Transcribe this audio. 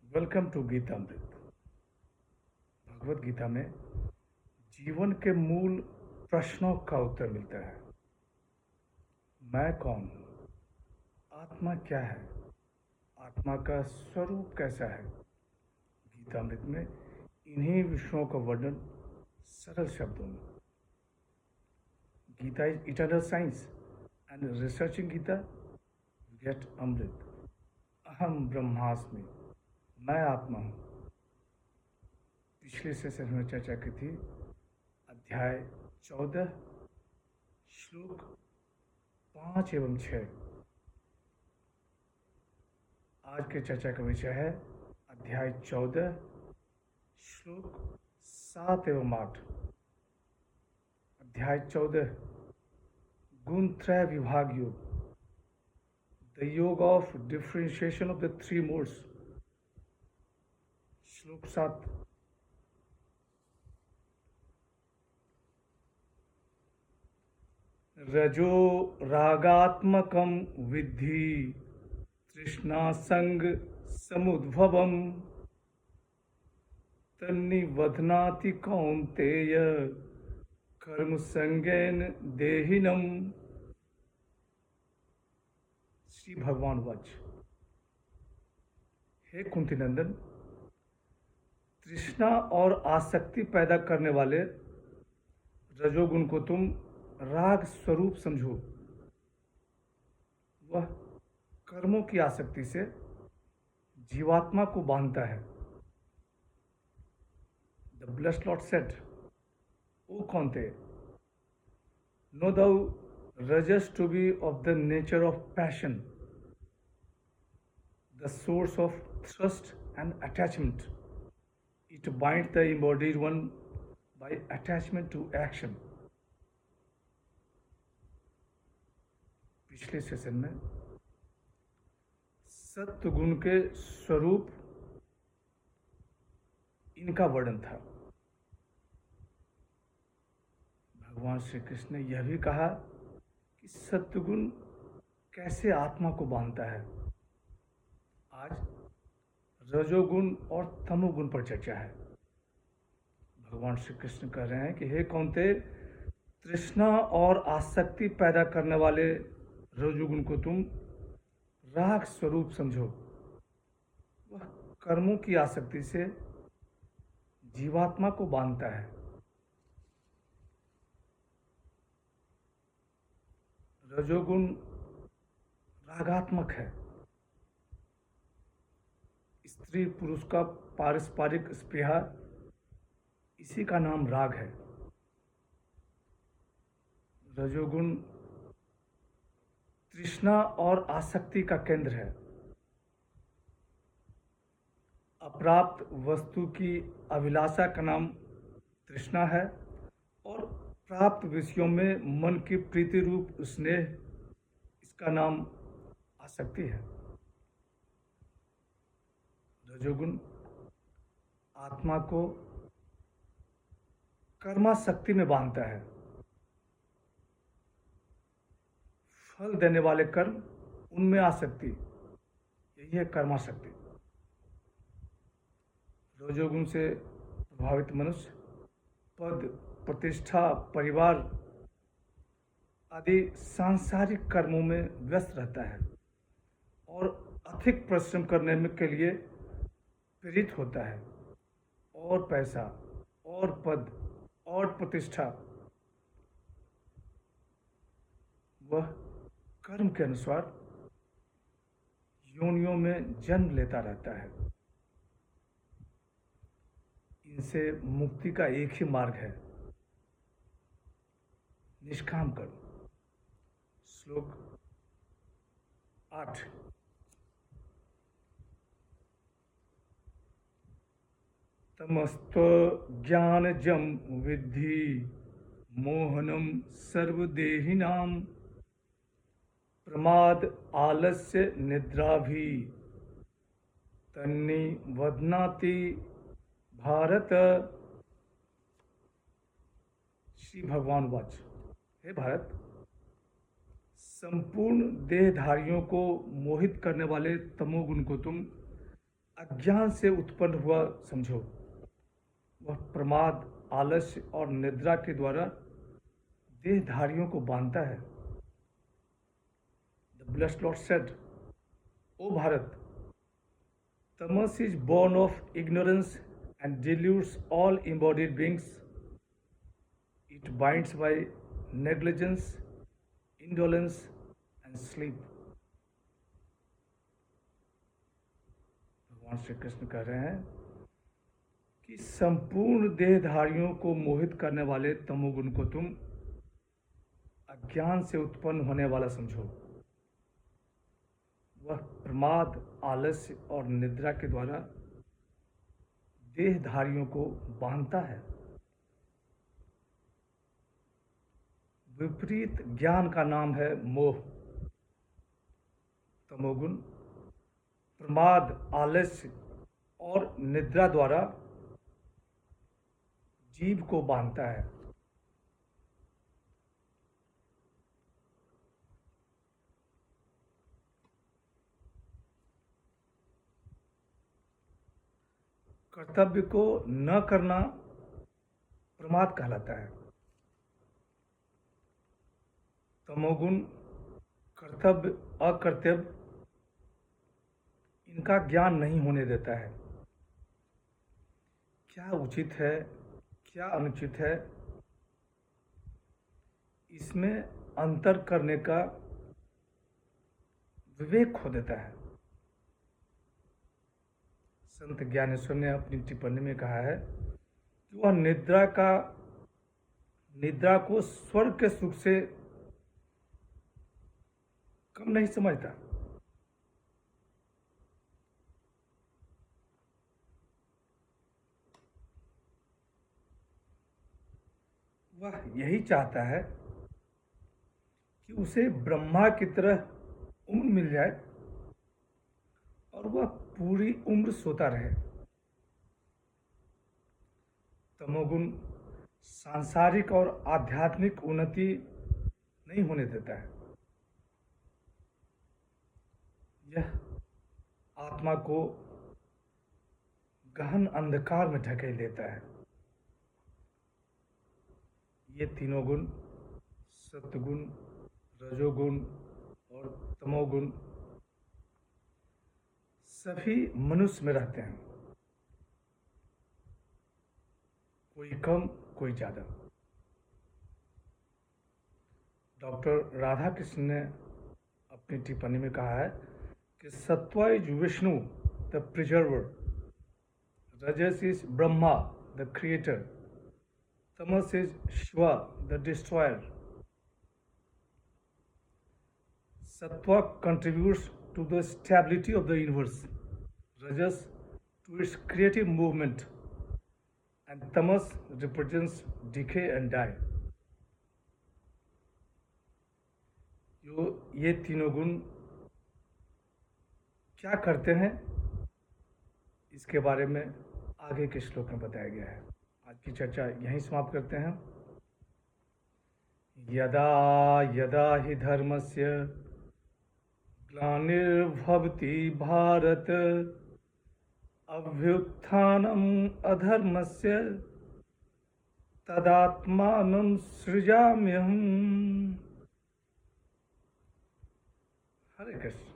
Welcome to Geetamrit. Bhagavad Gita में जीवन के मूल प्रश्नों का उत्तर मिलता है। मैं कौन हूँ? आत्मा क्या है? आत्मा का स्वरूप कैसा है? गीतामृत में इन्हीं विषयों का वर्णन सरल शब्दों में। Gita is eternal science and researching Gita get amrit. अहम ब्रह्मास्मि, मैं आत्मा हूँ। पिछले सेशन में चर्चा की थी अध्याय 14 श्लोक 5 एवं 6। आज के चर्चा का विषय है अध्याय 14 श्लोक 7 एवं 8। अध्याय 14 गुण त्रय विभाग योग, द योग of differentiation of the three modes. श्लोक 7 रजो रागात्मकं विद्धि तृष्णा संग समुद्भवम तन्निबध्नाति कौन्तेय कर्म संगेन देहिनम। श्री भगवान वाच। हे कुंती नंदन, तृष्णा और आसक्ति पैदा करने वाले रजोगुण को तुम राग स्वरूप समझो। वह कर्मों की आसक्ति से जीवात्मा को बांधता है। The blessed Lord said, O Kaunte, know thou rajas to be of the nature of passion, the source of thrust and attachment. It binds the embodied one by attachment to action. पिछले सेशन में सत्व गुण के स्वरूप इनका वर्णन था। भगवान श्री कृष्ण ने यह भी कहा कि सत्वगुण कैसे आत्मा को बांधता है। आज रजोगुण और तमोगुण पर चर्चा है। भगवान श्री कृष्ण कह रहे हैं कि हे कौन्ते, तृष्णा और आसक्ति पैदा करने वाले रजोगुण को तुम राग स्वरूप समझो। वह कर्मों की आसक्ति से जीवात्मा को बांधता है। रजोगुण रागात्मक है। स्त्री पुरुष का पारस्परिक स्पृहा, इसी का नाम राग है। रजोगुण तृष्णा और आसक्ति का केंद्र है। अप्राप्त वस्तु की अभिलाषा का नाम तृष्णा है और प्राप्त विषयों में मन की प्रीति रूप स्नेह, इसका नाम आसक्ति है। रजोगुण आत्मा को कर्माशक्ति में बांधता है। फल देने वाले कर्म, उनमें आसक्ति, यही है कर्माशक्ति। रजोगुण से प्रभावित मनुष्य पद, प्रतिष्ठा, परिवार आदि सांसारिक कर्मों में व्यस्त रहता है और अधिक परिश्रम करने में के लिए प्रेरित होता है। और पैसा और पद और प्रतिष्ठा, वह कर्म के अनुसार योनियों में जन्म लेता रहता है। इनसे मुक्ति का एक ही मार्ग है, निष्काम कर्म। श्लोक 8 तमस्त्व ज्ञानजं विद्धि मोहनम सर्वदेहिनाम प्रमाद आलस्य निद्राभि तन्निबध्नाति भारत। श्री भगवान वाच। हे भारत, संपूर्ण देहधारियों को मोहित करने वाले तमोगुण को तुम अज्ञान से उत्पन्न हुआ समझो। वह प्रमाद, आलस्य और निद्रा के द्वारा देहधारियों को बांधता है। The blessed Lord said, O Bharat, tamas is born of ignorance and deludes all embodied beings. It binds by negligence, indolence, and sleep. भगवान श्री कृष्ण कह रहे हैं कि संपूर्ण देहधारियों को मोहित करने वाले तमोगुण को तुम अज्ञान से उत्पन्न होने वाला समझो। वह प्रमाद, आलस्य और निद्रा के द्वारा देहधारियों को बांधता है। विपरीत ज्ञान का नाम है मोह। तमोगुण प्रमाद, आलस्य और निद्रा द्वारा जीव को बांधता है। कर्तव्य को न करना प्रमाद कहलाता है। तमोगुण कर्तव्य, अकर्तव्य इनका ज्ञान नहीं होने देता है। क्या उचित है, क्या अनुचित है, इसमें अंतर करने का विवेक खो देता है। संत ज्ञानेश्वर ने अपनी टिप्पणी में कहा है कि वह निद्रा को स्वर्ग के सुख से कम नहीं समझता। वह यही चाहता है कि उसे ब्रह्मा की तरह उम्र मिल जाए और वह पूरी उम्र सोता रहे। तमोगुण सांसारिक और आध्यात्मिक उन्नति नहीं होने देता है। यह आत्मा को गहन अंधकार में ढकेल देता है। ये तीनों गुण, सत्वगुण, रजोगुण और तमोगुण, सभी मनुष्य में रहते हैं, कोई कम कोई ज्यादा। डॉक्टर राधा कृष्ण ने अपनी टिप्पणी में कहा है कि sattva is Vishnu the preserver, rajas is Brahma the creator, tamas is Shiva the destroyer. Sattva contributes to the stability of the universe, Rajas to its creative movement, and Tamas represents decay and die. ये तीनों गुण क्या करते हैं, इसके बारे में आगे के श्लोक में बताया गया है। आज की चर्चा यहीं समाप्त करते हैं। यदा यदा हि धर्मस्य ग्लानिर्भवति भारत, अभ्युत्थानम् अधर्मस्य तदात्मानं सृजाम्यहम्। हरे कृष्ण।